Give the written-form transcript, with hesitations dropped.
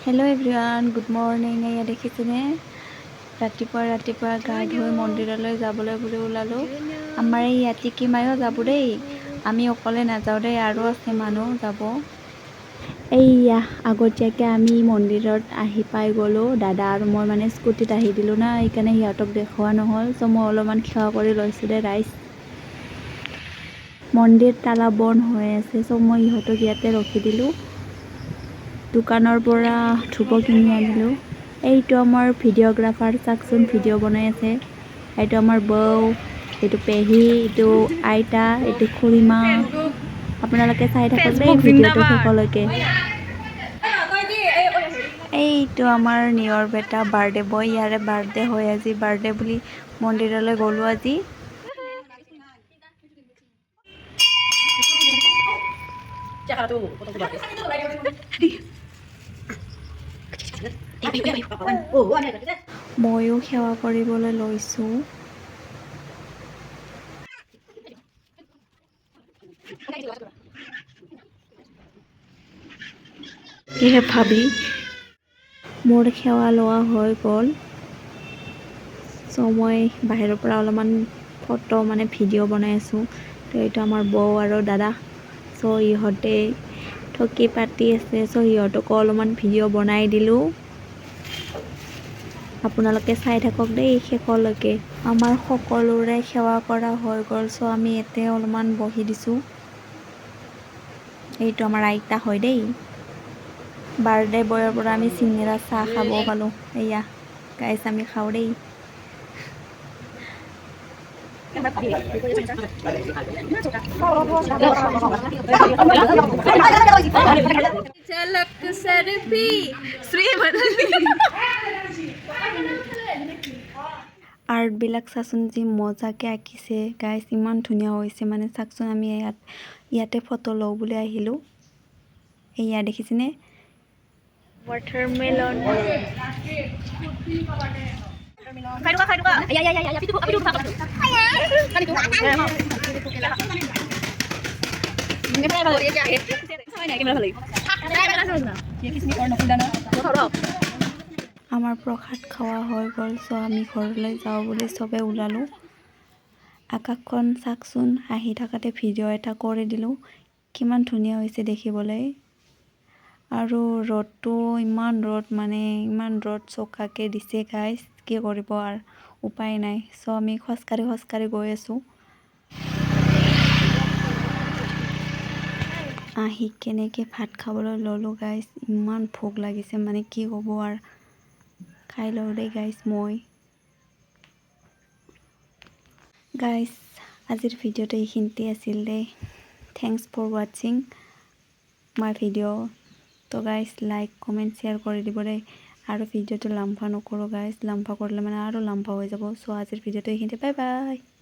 hello everyone good morning एया देखिছেনে ৰাতিপুৱা গা ধুই মন্দিৰলৈ যাবলৈ বুলি ওলালো আমাৰ এই ইয়াতিকি মায়ো যাব দেই আমি অকলে নাযাওঁ দেই আৰু আছে মানুহ যাব এইয়া আগতীয়াকে আমি মন্দিৰত আহি পাই গলো দাদা আৰু মই মানে স্কুটিত আহি দিলো না এইকাৰণে সিহঁতক দেখুৱা নহল সো মই অলপমান খেৱা কৰি লৈছো দে ৰাইজ মন্দিৰ তালা বন্ধ হৈ আছে সো মই ইহঁতক ইয়াতে ৰখি দিলো দোকানৰ পৰা ধূপ কিনি আনিলো এইটো আমাৰ ভিডিঅ'গ্ৰাফাৰ চাকচোন ভিডিঅ' বনাই আছে এইটো আমাৰ বৌ এইটো পেহী এইটো আইতা এইটো খুৰীমা আপোনালোকে চাই থাকক দেই ভিডিঅ'টো শেষলৈকে এইটো আমাৰ নিয়ৰ বেটা বাৰ্থডে বয় ইয়াৰে বাৰ্থডে হয় আজি বাৰ্থডে বুলি মন্দিৰলৈ গ'লো আজি ময়ো সেৱা কৰিবলৈ লৈছোঁ কিহে ভাবি মোৰ সেৱা লোৱা হৈ গ'ল চ' মই বাহিৰৰ পৰা অলপমান ফটো মানে ভিডিঅ' বনাই আছোঁ তো এইটো আমাৰ বৌ আৰু দাদা চ' ইহঁতে ঠকি পাতি আছে চ' সিহঁতকো অলপমান ভিডিঅ' বনাই দিলোঁ আপোনালোকে চাই থাকক দেই শেষলৈকে আমাৰ সকলোৰে সেৱা কৰা হৈ গ'ল চ' আমি ইয়াতে অলপমান বহি দিছোঁ এইটো আমাৰ আইতা হয় দেই বাৰ্থডে বয়ৰ পৰা আমি চিঙৰা চাহ খাব পালোঁ এয়া গাইছ আমি খাওঁ দেই আৰ্টবিলাক চাচোন যি মজাকে আঁকিছে গাইছ ইমান ধুনীয়া হৈছে মানে চাকচোন আমি ইয়াতে ফটো লওঁ বুলি আহিলোঁ এয়া দেখিছেনে ৱাটাৰমেলন আমাৰ প্ৰসাদ খোৱা হৈ গ'ল চ' আমি ঘৰলৈ যাওঁ বুলি চবে ওলালোঁ আকাশখন চাকচোন আহি থাকাতে ভিডিঅ' এটা কৰি দিলোঁ কিমান ধুনীয়া হৈছে দেখিবলৈ আৰু ৰ'দটো ইমান ৰ'দ চোকাকে দিছে গাইছ কি কৰিব আৰু উপায় নাই চ' আমি খোজকাঢ়ি গৈ আছোঁ আহি কেনেকৈ ভাত খাবলৈ ল'লোঁ গাইছ ইমান ভোক লাগিছে মানে কি ক'ব আৰু খাই লওঁ দেই গাইছ মই গাইছ আজিৰ ভিডিঅ'টো এইখিনিতে আছিল দেই থেংকছ ফৰ ৱাচিং মাই ভিডিঅ' তো গাইছ লাইক কমেণ্ট শ্বেয়াৰ কৰি দিব দেই আৰু ভিডিঅ'টো লাম্বা নকৰোঁ গাইছ লাম্বা কৰিলে মানে আৰু লাম্বা হৈ যাব চ' আজিৰ ভিডিঅ'টো এইখিনিতে বাই বাই